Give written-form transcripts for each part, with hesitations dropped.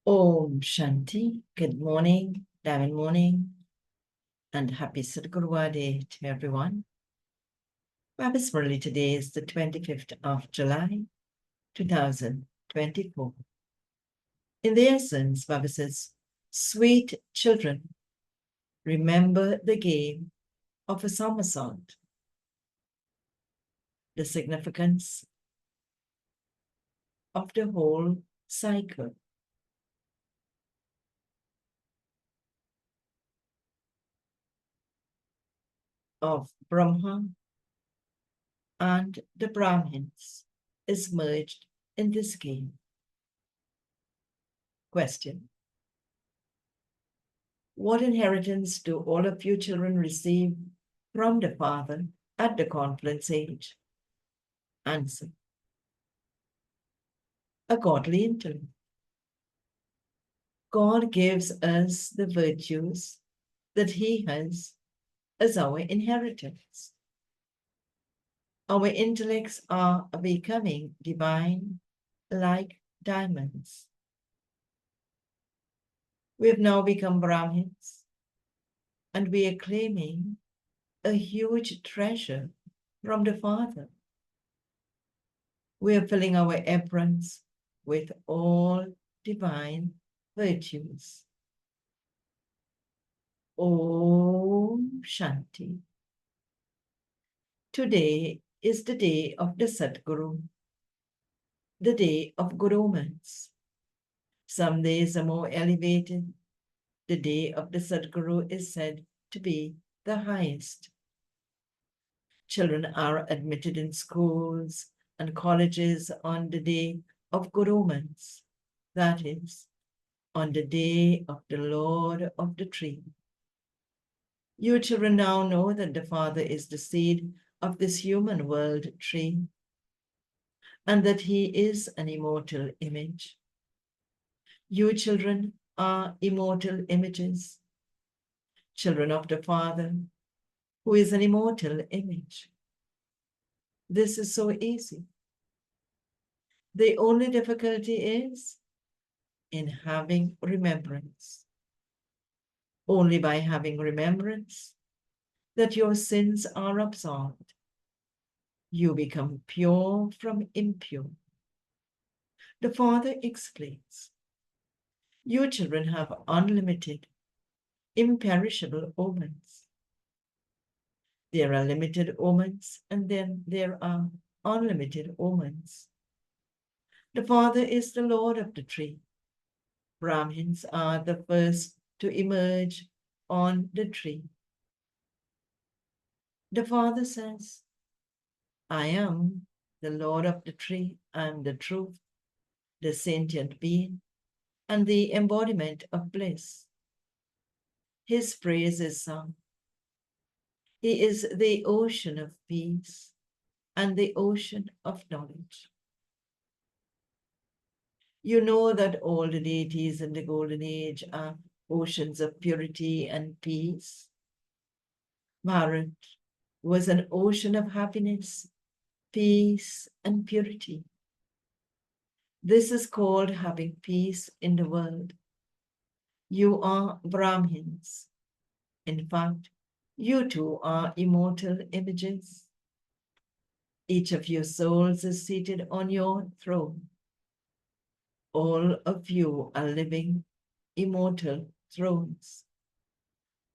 Om Shanti. Good morning, Diamond morning, and happy Sadhguru Day to everyone. Baba's Murli today is the 25th of July, 2024. In the essence, Baba says, sweet children, remember the game of a somersault. The significance of the whole cycle of Brahma and the Brahmins is merged in this game. Question: what inheritance do all of you children receive from the Father at the confluence age? Answer: a godly intellect. God gives us the virtues that He has as our inheritance. Our intellects are becoming divine like diamonds. We have now become Brahmins, and we are claiming a huge treasure from the Father. We are filling our aprons with all divine virtues. Om Shanti. Today is the day of the Sadguru, the day of good omens. Some days are more elevated. The day of the Sadguru is said to be the highest. Children are admitted in schools and colleges on the day of good omens, that is, on the day of the Lord of the tree. You children now know that the Father is the seed of this human world tree, and that He is an immortal image. You children are immortal images, children of the Father, who is an immortal image. This is so easy. The only difficulty is in having remembrance. Only by having remembrance that your sins are absolved, you become pure from impure. The Father explains, you children have unlimited, imperishable omens. There are limited omens, and then there are unlimited omens. The Father is the Lord of the tree. Brahmins are the first to emerge on the tree. The Father says, I am the Lord of the tree. I am the truth, the sentient being, and the embodiment of bliss. His praise is sung. He is the ocean of peace and the ocean of knowledge. You know that all the deities in the golden age are oceans of purity and peace. Bharat was an ocean of happiness, peace, and purity. This is called having peace in the world. You are Brahmins. In fact, you too are immortal images. Each of your souls is seated on your throne. All of you are living immortal thrones.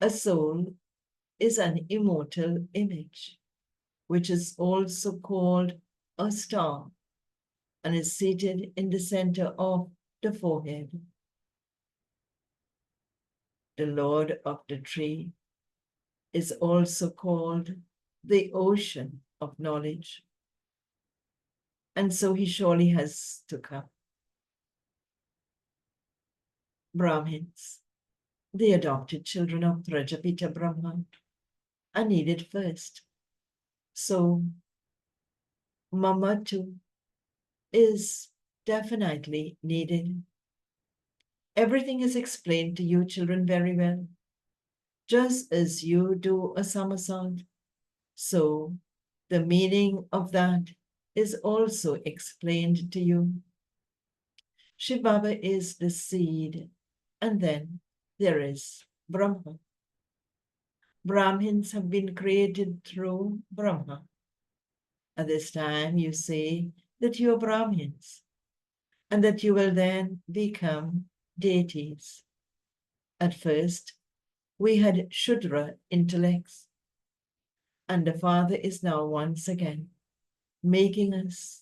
A soul is an immortal image, which is also called a star, and is seated in the center of the forehead. The Lord of the tree is also called the ocean of knowledge, and so he surely has to come. Brahmins, the adopted children of Prajapita Brahma, are needed first. So Mama too is definitely needed. Everything is explained to you children very well. Just as you do a somersault, so the meaning of that is also explained to you. Shiv Baba is the seed, and then there is Brahma. Brahmins have been created through Brahma. At this time, you say that you are Brahmins, and that you will then become deities. At first, we had Shudra intellects, and the Father is now once again making us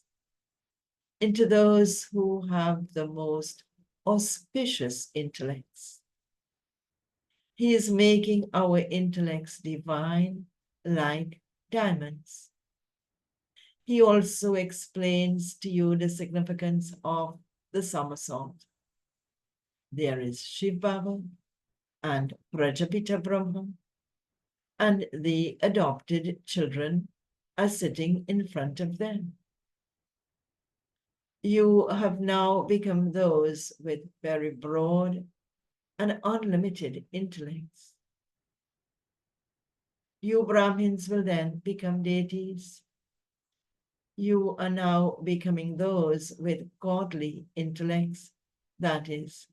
into those who have the most auspicious intellects. He is making our intellects divine like diamonds. He also explains to you the significance of the somersault. There is Shiv Baba and Prajapita Brahma, and the adopted children are sitting in front of them. You have now become those with very broad and unlimited intellects. You Brahmins will then become deities. You are now becoming those with godly intellects. That is,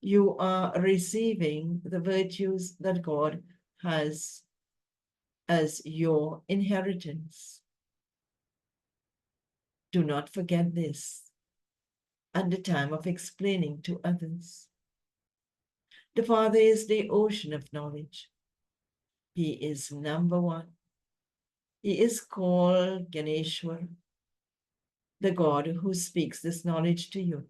you are receiving the virtues that God has as your inheritance. Do not forget this at the time of explaining to others. The Father is the ocean of knowledge. He is number one. He is called Ganeshwar, the God who speaks this knowledge to you.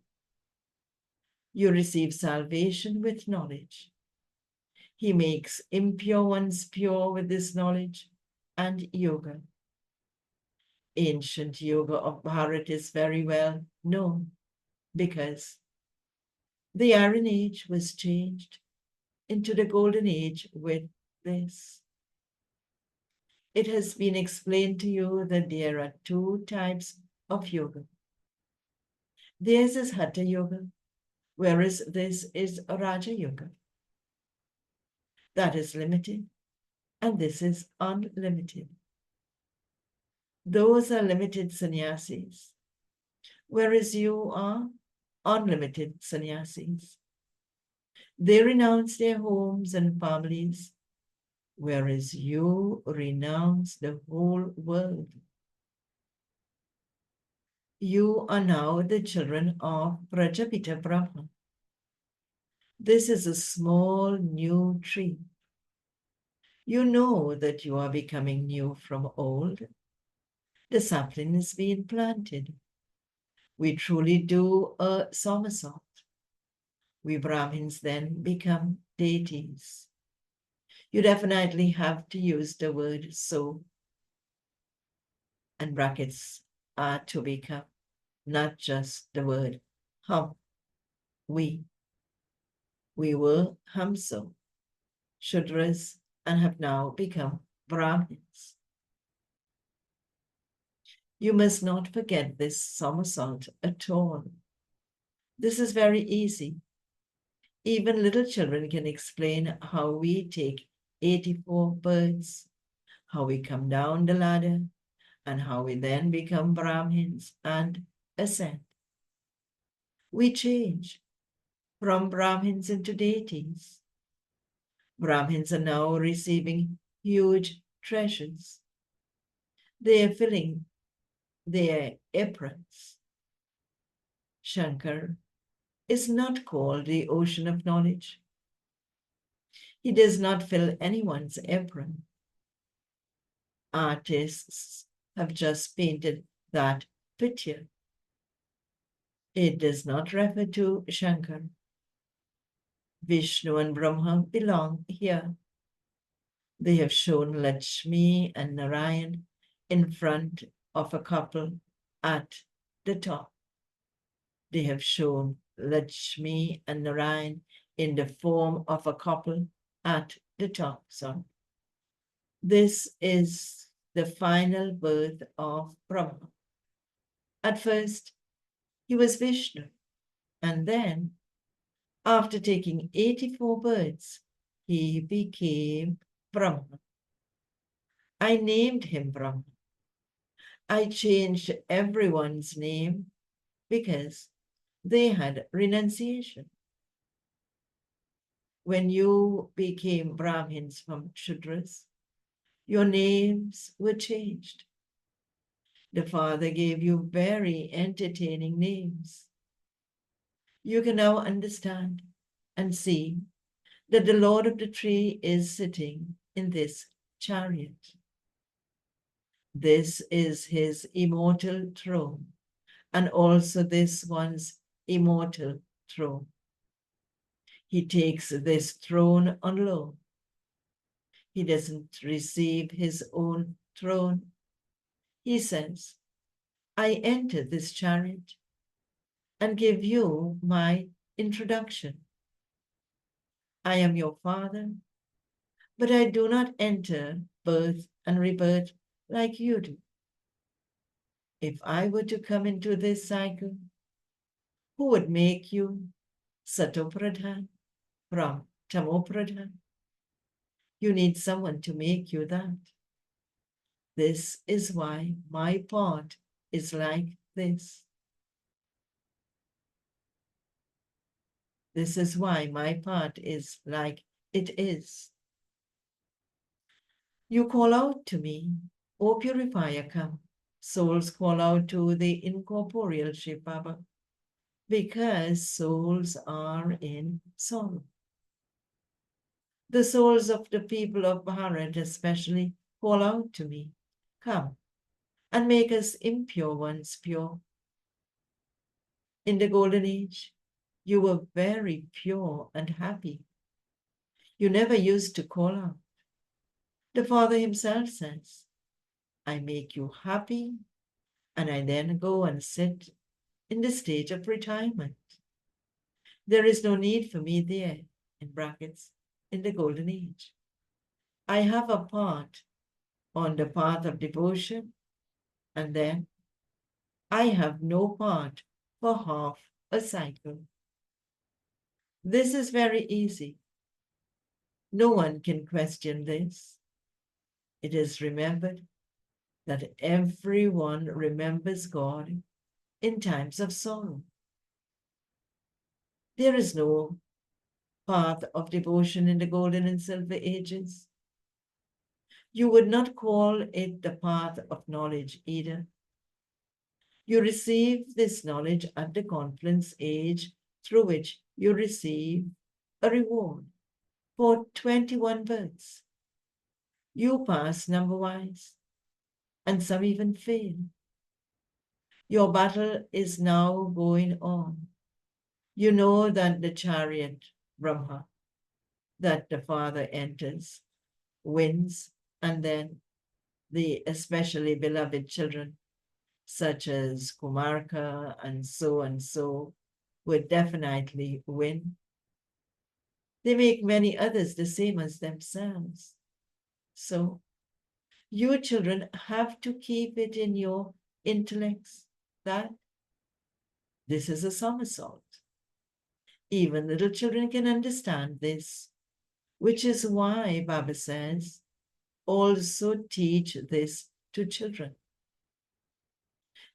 You receive salvation with knowledge. He makes impure ones pure with this knowledge and yoga. Ancient yoga of Bharat is very well known because the Iron Age was changed into the Golden Age with this. It has been explained to you that there are two types of yoga. Theirs is Hatha Yoga, whereas this is Raja Yoga. That is limited, and this is unlimited. Those are limited sannyasis, whereas you are unlimited sannyasis. They renounce their homes and families, whereas you renounce the whole world. You are now the children of Prajapita Brahma. This is a small new tree. You know that you are becoming new from old. The sapling is being planted. We truly do a somersault. We Brahmins then become deities. You definitely have to use the word so, and brackets are to become, not just the word hum. We were Hamso, Shudras, and have now become Brahmins. You must not forget this somersault at all. This is very easy. Even little children can explain how we take 84 birds, how we come down the ladder, and how we then become Brahmins and ascend. We change from Brahmins into deities. Brahmins are now receiving huge treasures. They are filling their aprons. Shankar is not called the ocean of knowledge. He does not fill anyone's apron. Artists have just painted that picture. It does not refer to Shankar. Vishnu and Brahma belong here. They have shown Lakshmi and Narayan in front of a couple at the top. They have shown Lakshmi and Narayan in the form of a couple at the top. So this is the final birth of Brahma. At first, he was Vishnu, and then, after taking 84 births, he became Brahma. I named him Brahma. I changed everyone's name because they had renunciation. When you became Brahmins from Shudras, your names were changed. The Father gave you very entertaining names. You can now understand and see that the Lord of the tree is sitting in this chariot. This is his immortal throne, and also this one's immortal throne. He takes this throne on loan. He doesn't receive his own throne. He says, I enter this chariot and give you my introduction. I am your father, but I do not enter birth and rebirth like you do. If I were to come into this cycle, who would make you Satopradhan from Tamopradhan? You need someone to make you that. This is why my part is like this. This is why my part is like it is. You call out to me, O purifier, come. Souls call out to the incorporeal Shiv Baba because souls are in sorrow. The souls of the people of Bharat especially call out to me, come and make us impure ones pure. In the golden age, you were very pure and happy. You never used to call out. The Father himself says, I make you happy, and I then go and sit in the stage of retirement. There is no need for me there, in brackets, in the golden age. I have a part on the path of devotion, and then I have no part for half a cycle. This is very easy. No one can question this. It is remembered that everyone remembers God in times of sorrow. There is no path of devotion in the golden and silver ages. You would not call it the path of knowledge either. You receive this knowledge at the confluence age through which you receive a reward for 21 births. You pass number-wise, and some even fail. Your battle is now going on. You know that the chariot, Brahma, that the Father enters, wins, and then the especially beloved children, such as Kumarka and so, would definitely win. They make many others the same as themselves. So, you children have to keep it in your intellects that this is a somersault. Even little children can understand this, which is why Baba says, also teach this to children.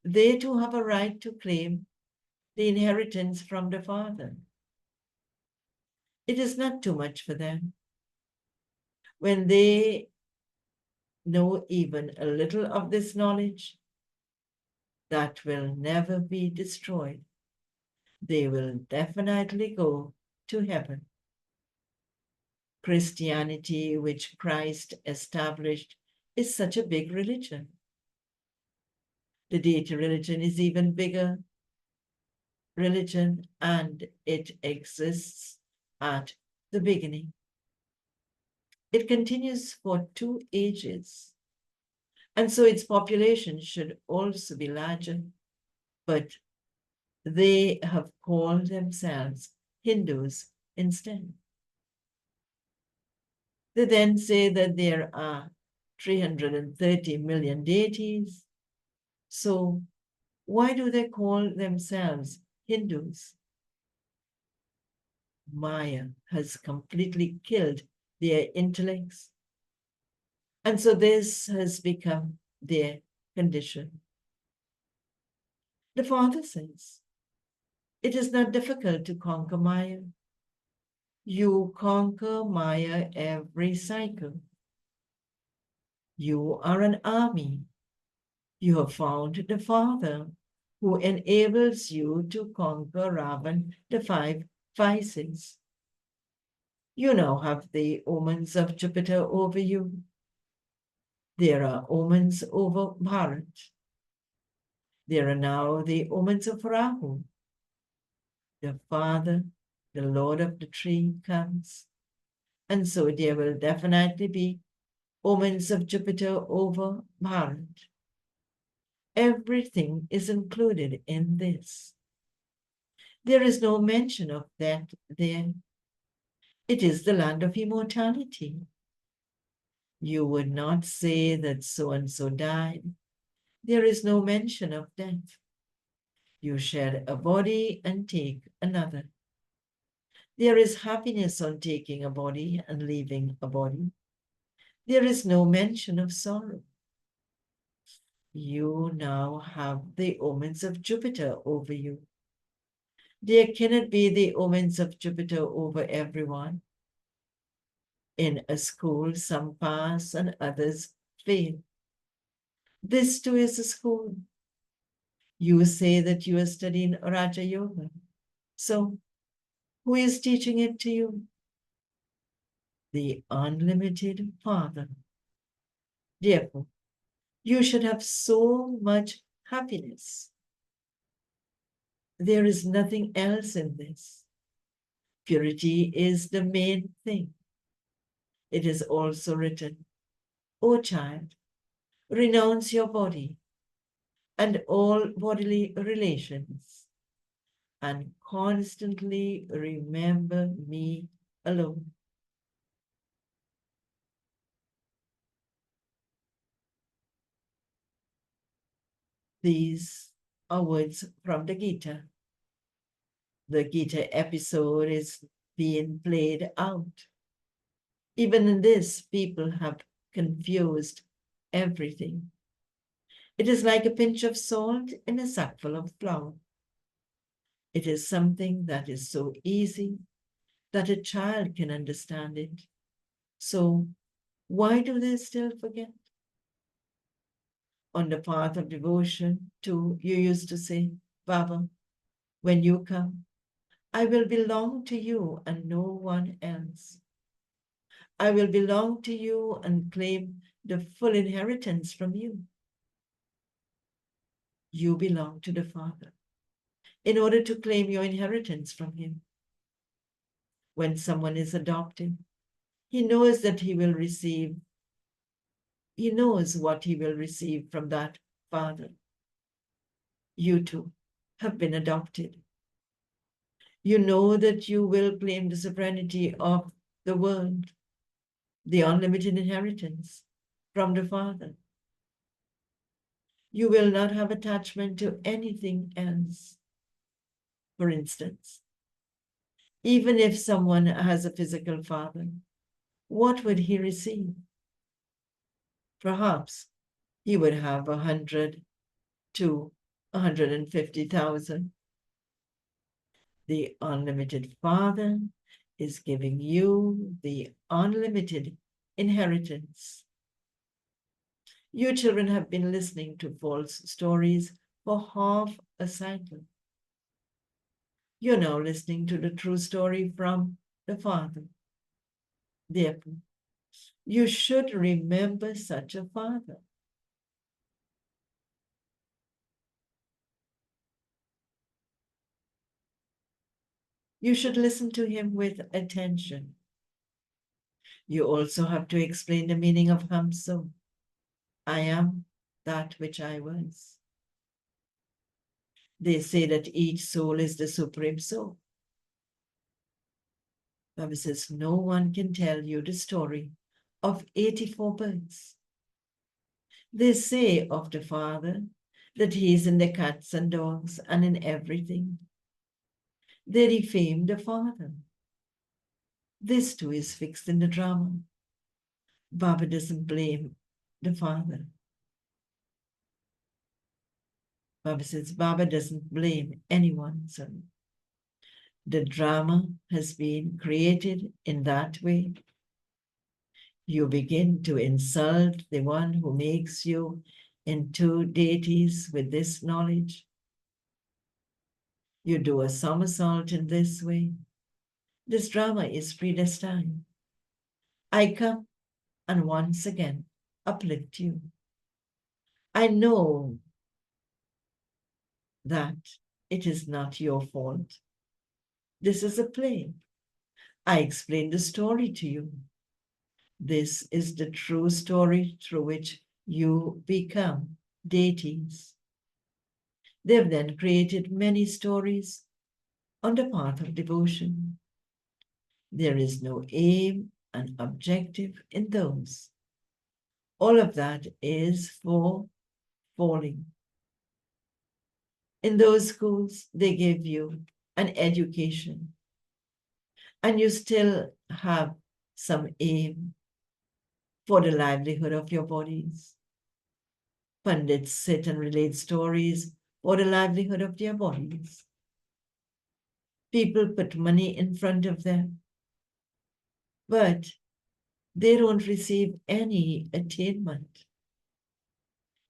They too have a right to claim the inheritance from the Father. It is not too much for them. When they know even a little of this knowledge, that will never be destroyed. They will definitely go to heaven. Christianity, which Christ established, is such a big religion. The deity religion is even bigger religion, and it exists at the beginning. It continues for 2 ages, and so its population should also be larger, but they have called themselves Hindus instead. They then say that there are 330 million deities. So why do they call themselves Hindus? Maya has completely killed their intellects. And so this has become their condition. The Father says, It is not difficult to conquer Maya. You conquer Maya every cycle. You are an army. You have found the Father who enables you to conquer Ravan, the five vices. You now have the omens of Jupiter over you. There are omens over Bharat. There are now the omens of Rahu. The Father, the Lord of the tree, comes. And so there will definitely be omens of Jupiter over Bharat. Everything is included in this. There is no mention of that there. It is the land of immortality. You would not say that so and so died. There is no mention of death. You shed a body and take another. There is happiness on taking a body and leaving a body. There is no mention of sorrow. You now have the omens of Jupiter over you. There cannot be the omens of Jupiter over everyone. In a school, some pass and others fail. This too is a school. You say that you are studying Raja Yoga. So, who is teaching it to you? The unlimited Father. Therefore, you should have so much happiness. There is nothing else in this. Purity is the main thing. It is also written, O child, renounce your body and all bodily relations, and constantly remember me alone. These are words from the Gita. The Gita episode is being played out. Even in this, people have confused everything. It is like a pinch of salt in a sackful of flour. It is something that is so easy that a child can understand it. So, why do they still forget? On the path of devotion, too, you used to say, Baba, when you come, I will belong to you and no one else. I will belong to you and claim the full inheritance from you. You belong to the Father in order to claim your inheritance from him. When someone is adopted, he knows that he knows what he will receive from that Father. You too have been adopted. You know that you will claim the sovereignty of the world, the unlimited inheritance from the Father. You will not have attachment to anything else. For instance, even if someone has a physical father, what would he receive? Perhaps he would have 100 to 150,000. The unlimited Father is giving you the unlimited inheritance. You children have been listening to false stories for half a cycle. You're now listening to the true story from the Father. Therefore, you should remember such a Father. You should listen to him with attention. You also have to explain the meaning of Hamso. I am that which I was. They say that each soul is the supreme soul. Baba says, no one can tell you the story of 84 birds. They say of the Father that he is in the cats and dogs and in everything. They defame the Father. This too is fixed in the drama. Baba doesn't blame the Father. Baba says, Baba doesn't blame anyone, son. The drama has been created in that way. You begin to insult the one who makes you into deities with this knowledge. You do a somersault in this way. This drama is predestined. I come and once again uplift you. I know that it is not your fault. This is a play. I explain the story to you. This is the true story through which you become deities. They have then created many stories on the path of devotion. There is no aim and objective in those. All of that is for falling. In those schools, they give you an education, and you still have some aim for the livelihood of your bodies. Pundits sit and relate stories for the livelihood of their bodies. People put money in front of them, but they don't receive any attainment.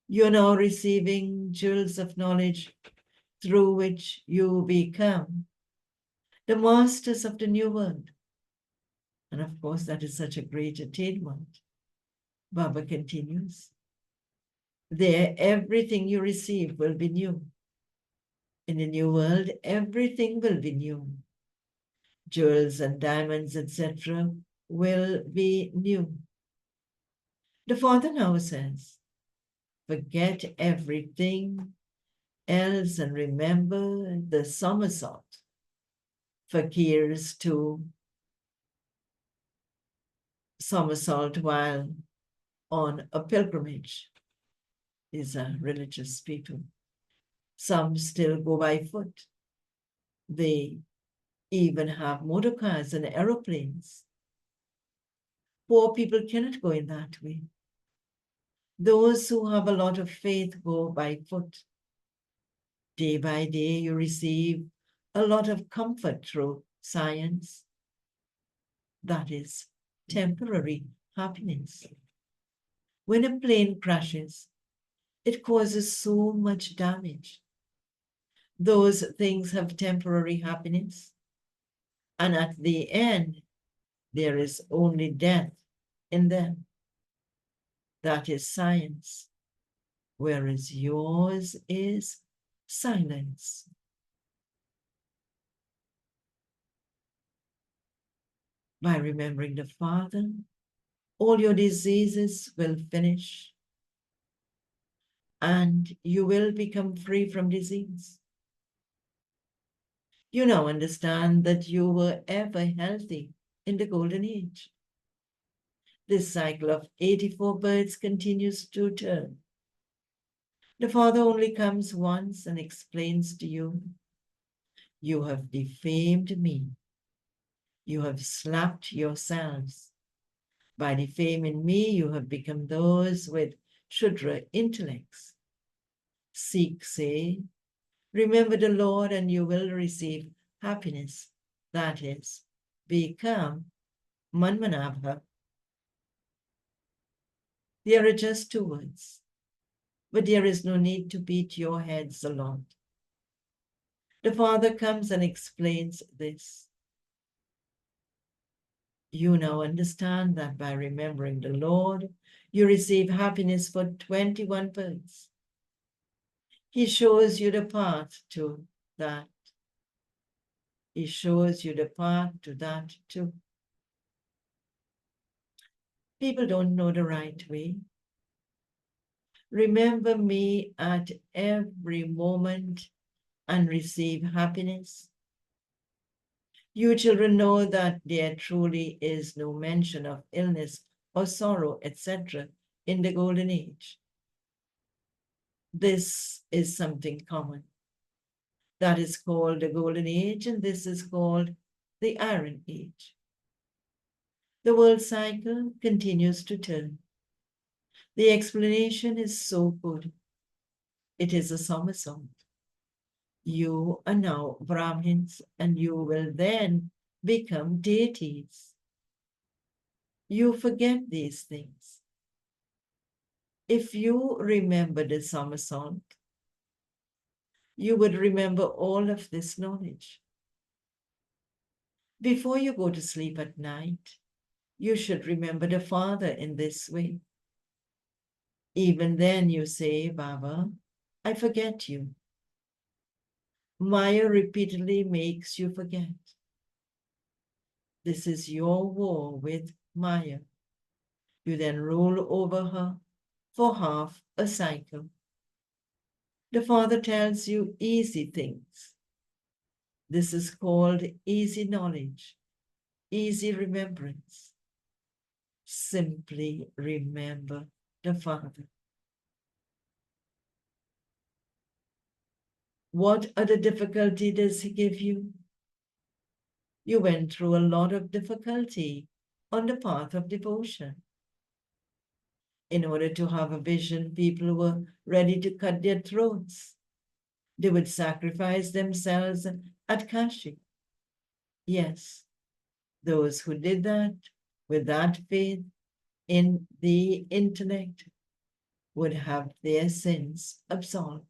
You're now receiving jewels of knowledge through which you become the masters of the new world. And of course, that is such a great attainment. Baba continues. There, everything you receive will be new. In the new world, everything will be new. Jewels and diamonds, etc., will be new. The Father now says, forget everything else and remember the somersault. Fakirs to somersault while on a pilgrimage. These are religious people. Some still go by foot. They even have motor cars and aeroplanes. Poor people cannot go in that way. Those who have a lot of faith go by foot. Day by day, you receive a lot of comfort through science. That is temporary happiness. When a plane crashes, it causes so much damage. Those things have temporary happiness. And at the end, there is only death in them. That is science, whereas yours is silence. By remembering the Father, all your diseases will finish and you will become free from disease. You now understand that you were ever healthy in the Golden Age. This cycle of 84 births continues to turn. The Father only comes once and explains to you, you have defamed me. You have slapped yourselves. By defaming me, you have become those with Shudra intellects. Sikhs say, remember the Lord and you will receive happiness. That is, become Manmanabha. There are just two words, but there is no need to beat your heads a lot. The Father comes and explains this. You now understand that by remembering the Lord, you receive happiness for 21 births. He shows you the path to that. He shows you the path to that too. People don't know the right way. Remember me at every moment and receive happiness. You children know that there truly is no mention of illness or sorrow, etc. in the Golden Age. This is something common. That is called the Golden Age, and this is called the Iron Age. The world cycle continues to turn. The explanation is so good. It is a somersault. You are now Brahmins, and you will then become deities. You forget these things. If you remember the somersault, you would remember all of this knowledge. Before you go to sleep at night, you should remember the Father in this way. Even then you say, Baba, I forget you. Maya repeatedly makes you forget. This is your war with Maya. You then rule over her for half a cycle. The Father tells you easy things. This is called easy knowledge, easy remembrance. Simply remember the Father. What other difficulty does he give you? You went through a lot of difficulty on the path of devotion. In order to have a vision, people were ready to cut their throats. They would sacrifice themselves at Kashi. Yes, those who did that with that faith in the intellect would have their sins absolved.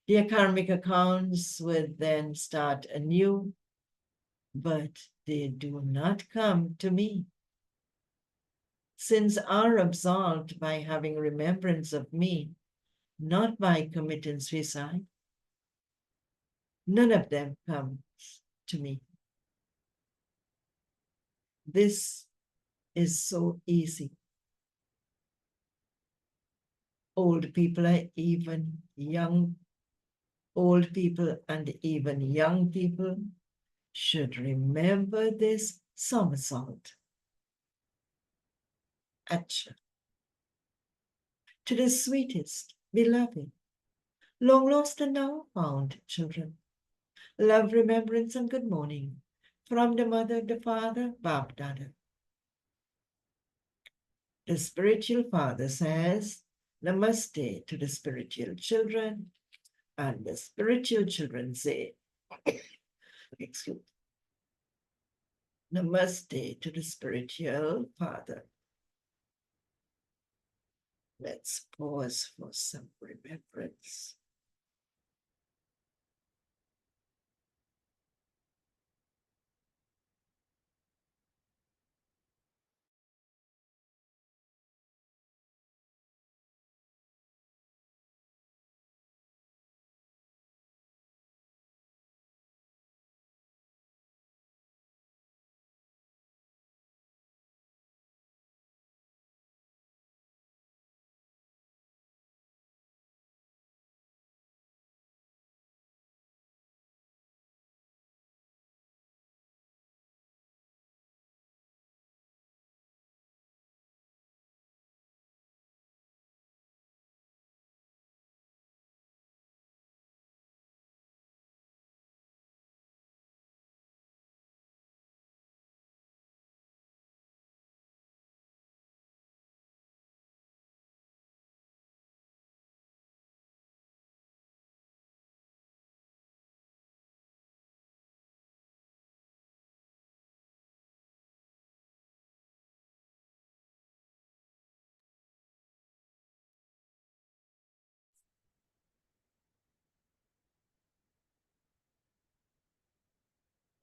Their karmic accounts would then start anew, but they do not come to me. Sins are absolved by having remembrance of me, not by committing suicide. None of them comes to me. This is so easy. Old people are even young. Old people and even young people should remember this somersault. Acha. To the sweetest, beloved, long lost and now found children. Love, remembrance, and good morning from the mother, the father, Bab Dada. The spiritual father says, Namaste to the spiritual children, and the spiritual children say, excuse, Namaste to the spiritual father. Let's pause for some remembrance.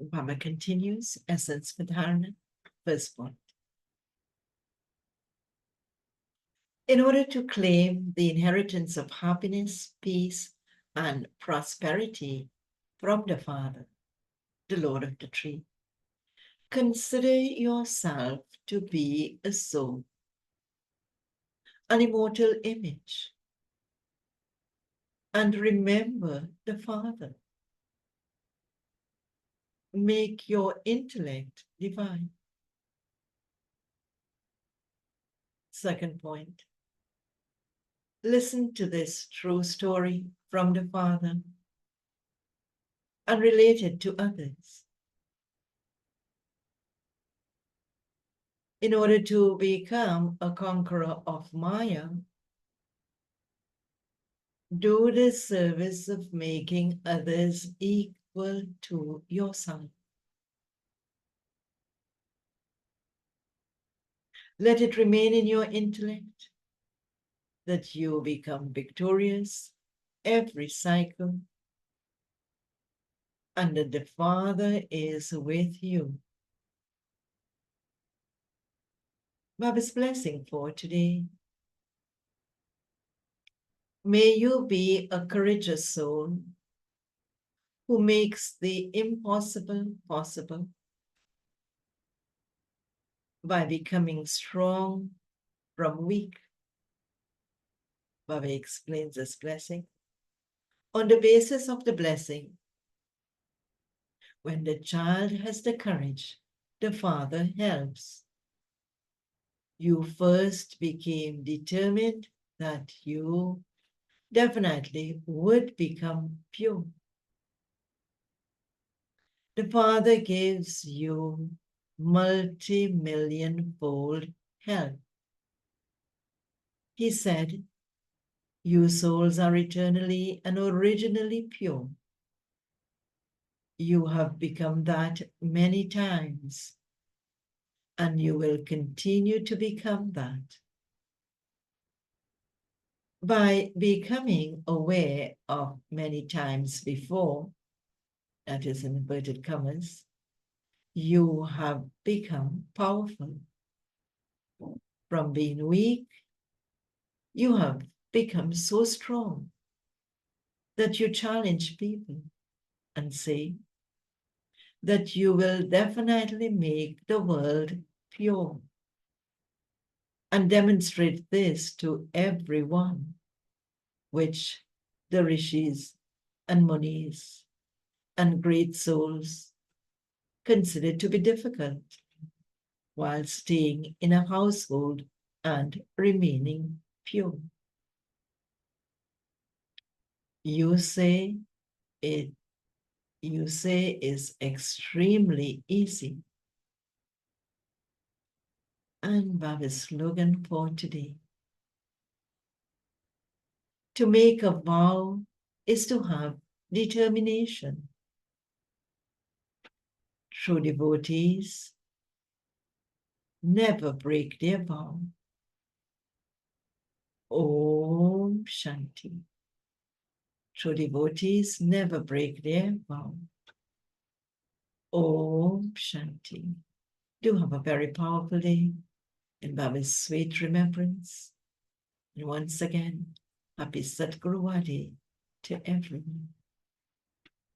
Baba continues, essence for dharana, first point. In order to claim the inheritance of happiness, peace, and prosperity from the Father, the Lord of the tree, consider yourself to be a soul, an immortal image, and remember the Father. Make your intellect divine. Second point, listen to this true story from the Father and relate it to others. In order to become a conqueror of Maya, Do the service of making others equal to yourself. Let it remain in your intellect that you become victorious every cycle and that the Father is with you. Baba's blessing for today. May you be a courageous soul who makes the impossible possible by becoming strong from weak. Baba explains this blessing. On the basis of the blessing, when the child has the courage, the Father helps. You first became determined that you definitely would become pure. The Father gives you multi-million-fold help. He said, you souls are eternally and originally pure. You have become that many times, and you will continue to become that. By becoming aware of many times before, that is in inverted commas, you have become powerful. From being weak, you have become so strong that you challenge people and say that you will definitely make the world pure and demonstrate this to everyone, which the rishis and munis and great souls consider to be difficult, while staying in a household and remaining pure. You say it is extremely easy. And Baba's slogan for today. To make a vow is to have determination. True devotees never break their vow. Om Shanti. True devotees never break their vow. Om Shanti. Do have a very powerful day in Baba's sweet remembrance. And once again, happy Satguru Day to everyone.